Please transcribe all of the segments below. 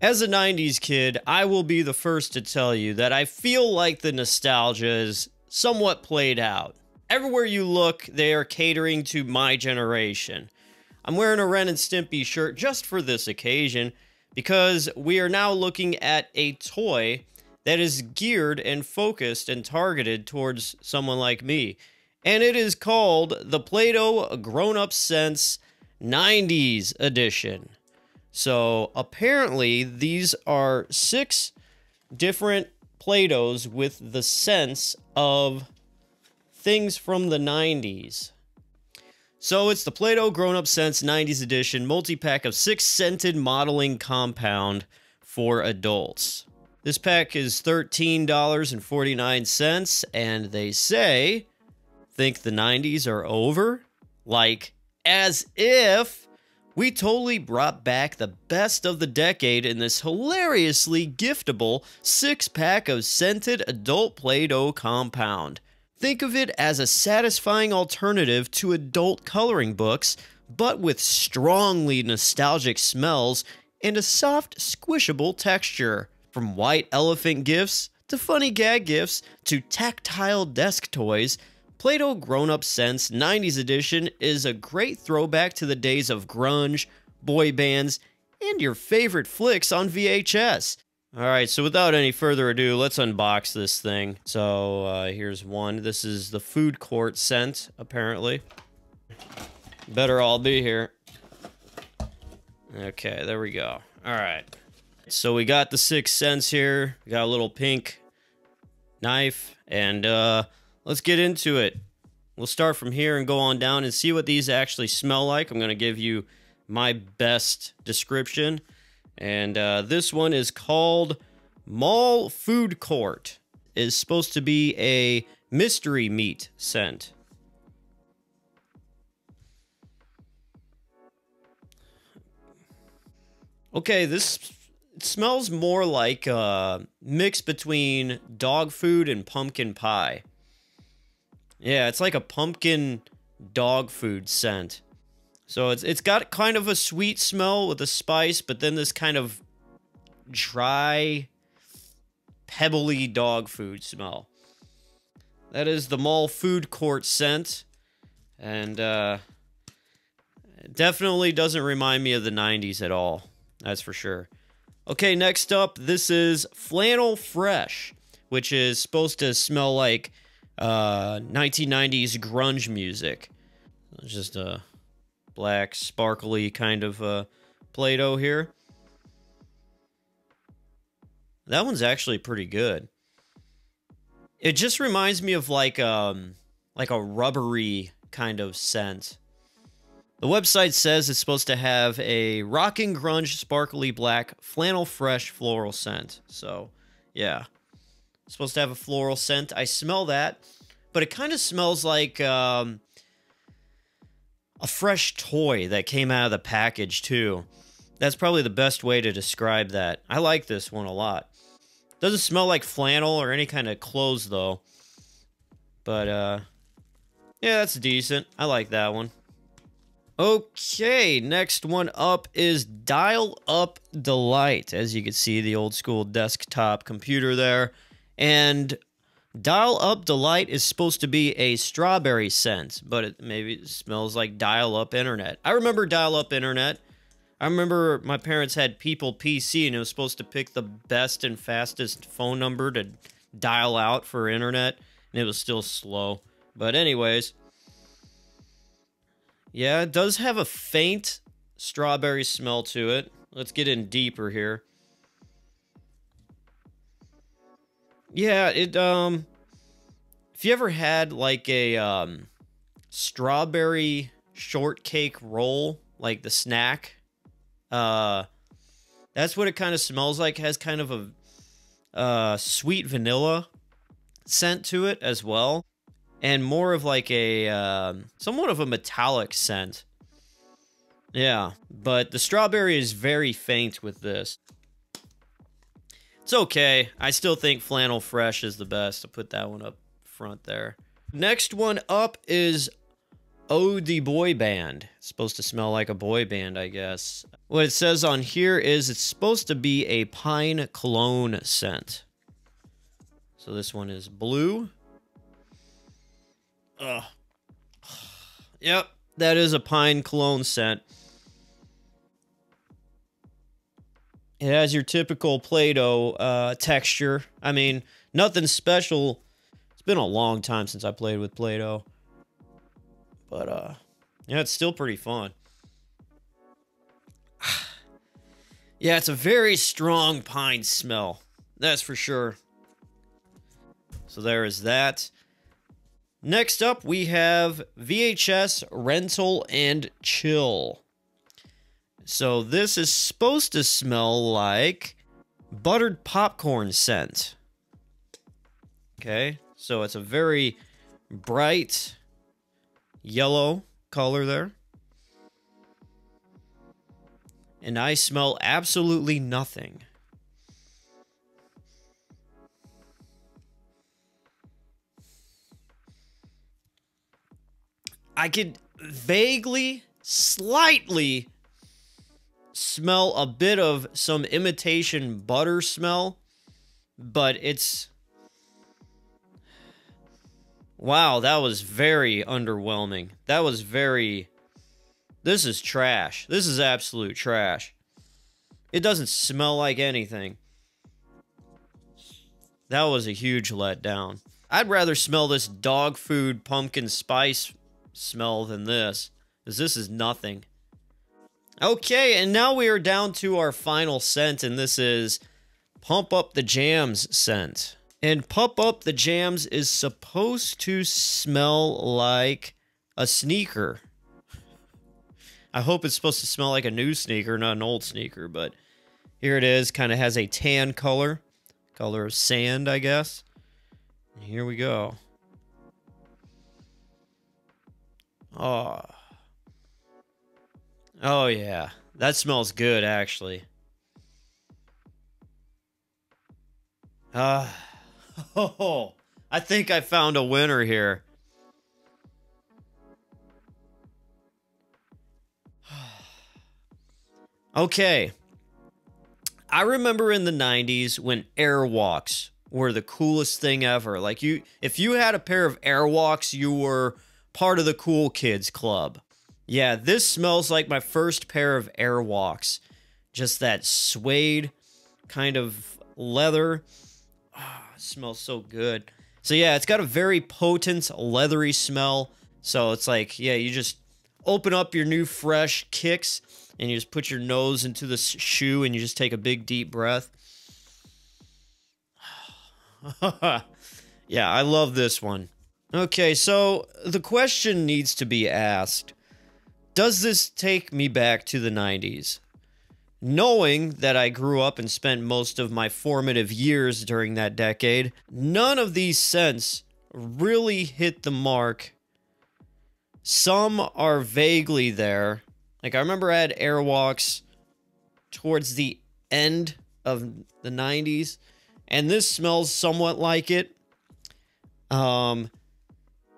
As a 90s kid, I will be the first to tell you that I feel like the nostalgia is somewhat played out. Everywhere you look, they are catering to my generation. I'm wearing a Ren and Stimpy shirt just for this occasion, because we are now looking at a toy that is geared and focused and targeted towards someone like me. And it is called the Play-Doh Grown Up Sense 90's edition. So apparently these are 6 different Play-Dohs with the sense of things from the 90's. So it's the Play-Doh Grown Up Sense 90's edition multi-pack of 6 scented modeling compound for adults. This pack is $13.49, and they say, think the 90's are over? Like, as if we totally brought back the best of the decade in this hilariously giftable 6-pack of scented adult Play-Doh compound. Think of it as a satisfying alternative to adult coloring books, but with strongly nostalgic smells and a soft, squishable texture. From white elephant gifts, to funny gag gifts, to tactile desk toys, Play-Doh Grown Up Sense 90's edition is a great throwback to the days of grunge, boy bands, and your favorite flicks on VHS. Alright, so without any further ado, let's unbox this thing. So, here's one. This is the food court scent, apparently. Better all be here. Okay, there we go. Alright. So we got the 6 scents here. We got a little pink knife, and, let's get into it. We'll start from here and go on down and see what these actually smell like. I'm going to give you my best description. And this one is called Mall Food Court. It's supposed to be a mystery meat scent. Okay, this smells more like a mix between dog food and pumpkin pie. Yeah, it's like a pumpkin dog food scent. So it's got kind of a sweet smell with a spice, but then this kind of dry, pebbly dog food smell. That is the Mall Food Court scent. And it definitely doesn't remind me of the 90's at all. That's for sure. Okay, next up, this is Flannel Fresh, which is supposed to smell like 1990's grunge music. It's just a black, sparkly kind of Play-Doh here. That one's actually pretty good. It just reminds me of like a rubbery kind of scent. The website says it's supposed to have a rocking grunge, sparkly black, flannel fresh floral scent. So, yeah. It's supposed to have a floral scent. I smell that. But it kind of smells like a fresh toy that came out of the package, too. That's probably the best way to describe that. I like this one a lot. Doesn't smell like flannel or any kind of clothes, though. But, yeah, that's decent. I like that one. Okay, next one up is Dial Up Delight. As you can see, the old school desktop computer there. And Dial Up Delight is supposed to be a strawberry scent, but it maybe smells like dial-up internet. I remember dial-up internet. I remember my parents had People PC, and it was supposed to pick the best and fastest phone number to dial out for internet, and it was still slow. But anyways, yeah, it does have a faint strawberry smell to it. Let's get in deeper here. Yeah, it, if you ever had, like, a, strawberry shortcake roll, like the snack, that's what it kind of smells like. It has kind of a, sweet vanilla scent to it as well. And more of like a, somewhat of a metallic scent. Yeah, but the strawberry is very faint with this. It's okay. I still think Flannel Fresh is the best. I'll put that one up front there. Next one up is the boy band. It's supposed to smell like a boy band, I guess. What it says on here is it's supposed to be a pine cologne scent. So this one is blue. Ugh. Yep, that is a pine cologne scent. It has your typical Play-Doh texture. I mean, nothing special. It's been a long time since I played with Play-Doh. But, yeah, it's still pretty fun. Yeah, it's a very strong pine smell. That's for sure. So there is that. Next up, we have VHS Rental and Chill. So this is supposed to smell like buttered popcorn scent. Okay, so it's a very bright yellow color there. And I smell absolutely nothing. I could vaguely, slightly smell a bit of some imitation butter smell, but it's... Wow, that was very underwhelming. That was very... This is trash. This is absolute trash. It doesn't smell like anything. That was a huge letdown. I'd rather smell this dog food pumpkin spice smell than this, because this is nothing. Okay, and now we are down to our final scent, and this is Pump Up the Jams scent. And Pump Up the Jams is supposed to smell like a sneaker. I hope it's supposed to smell like a new sneaker, not an old sneaker, but here it is. Kind of has a tan color. Color of sand, I guess. And here we go. Oh. Oh, yeah. That smells good, actually. Oh, I think I found a winner here. Okay. I remember in the 90s when Airwalks were the coolest thing ever. Like, if you had a pair of Airwalks, you were part of the cool kids club. Yeah, this smells like my first pair of Airwalks. Just that suede kind of leather. Oh, it smells so good. So yeah, it's got a very potent leathery smell. So it's like, yeah, you just open up your new fresh kicks and you just put your nose into the shoe and you just take a big deep breath. Yeah, I love this one. Okay, so the question needs to be asked. Does this take me back to the 90s? Knowing that I grew up and spent most of my formative years during that decade, none of these scents really hit the mark. Some are vaguely there. Like, I remember I had Airwalks towards the end of the 90s, and this smells somewhat like it.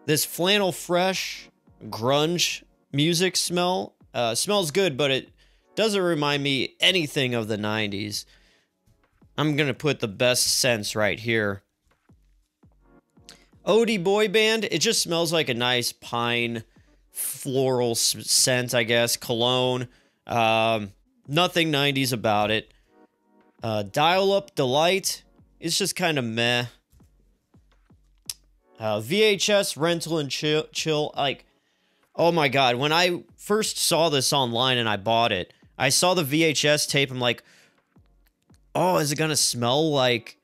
This flannel fresh grunge music smell smells good, but it doesn't remind me anything of the 90s. I'm gonna put the best scents right here. OD Boy Band, it just smells like a nice pine floral scent, I guess. Cologne. Nothing 90s about it. Dial Up Delight, it's just kind of meh. VHS Rental and Chill, like, oh my god, when I first saw this online and I bought it, I saw the VHS tape, I'm like, oh, is it gonna smell like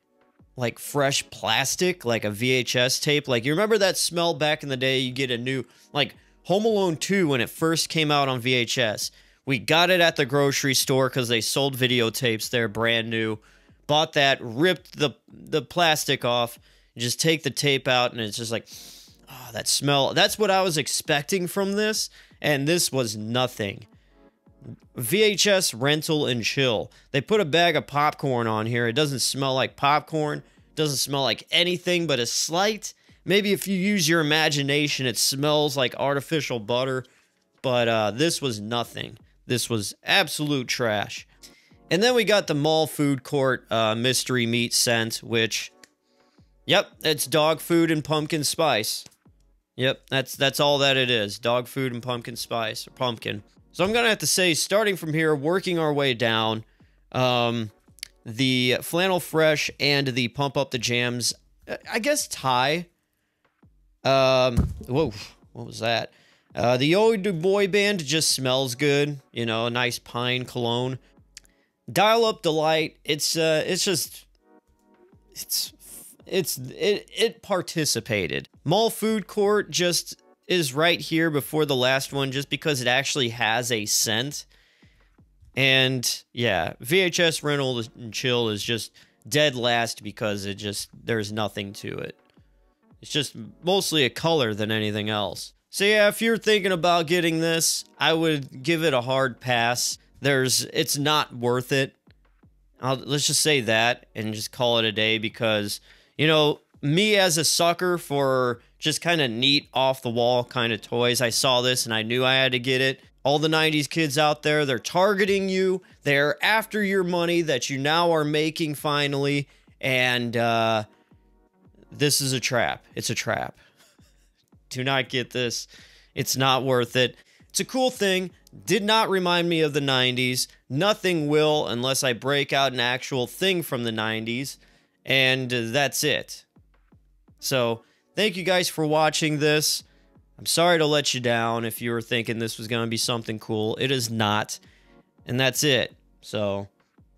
fresh plastic, like a VHS tape? Like, you remember that smell back in the day? You get a new, like, Home Alone 2 when it first came out on VHS. We got it at the grocery store because they sold videotapes there, brand new. Bought that, ripped the plastic off, and just take the tape out, and it's just like, oh, that smell. That's what I was expecting from this, and this was nothing. VHS Rental and Chill. They put a bag of popcorn on here. It doesn't smell like popcorn. It doesn't smell like anything but a slight Maybe if you use your imagination, it smells like artificial butter. But this was nothing. This was absolute trash. And then we got the mall food court mystery meat scent, which, yep, it's dog food and pumpkin spice. Yep, that's all that it is. Dog food and pumpkin spice, or pumpkin. So I'm going to have to say, starting from here, working our way down, the Flannel Fresh and the Pump Up the Jams, I guess tie. Whoa, what was that? The old boy band just smells good. You know, a nice pine cologne. Dial Up Delight, it participated. Mall Food Court just is right here before the last one just because it actually has a scent. And yeah, VHS Rental and Chill is just dead last because there's nothing to it. It's just mostly a color than anything else. So yeah, if you're thinking about getting this, I would give it a hard pass. It's not worth it. Let's just say that and just call it a day because, you know, me as a sucker for just kind of neat off-the-wall kind of toys, I saw this and I knew I had to get it. All the 90s kids out there, they're targeting you. They're after your money that you now are making finally. And this is a trap. It's a trap. Do not get this. It's not worth it. It's a cool thing. Did not remind me of the 90s. Nothing will unless I break out an actual thing from the 90s. And that's it. So, thank you guys for watching this. I'm sorry to let you down if you were thinking this was going to be something cool. It is not. And that's it. So,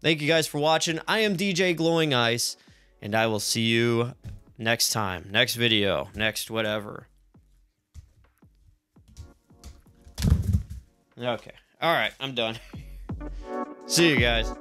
thank you guys for watching. I am DJ Glowing Ice. And I will see you next time. Next video. Next whatever. Okay. All right. I'm done. See you guys.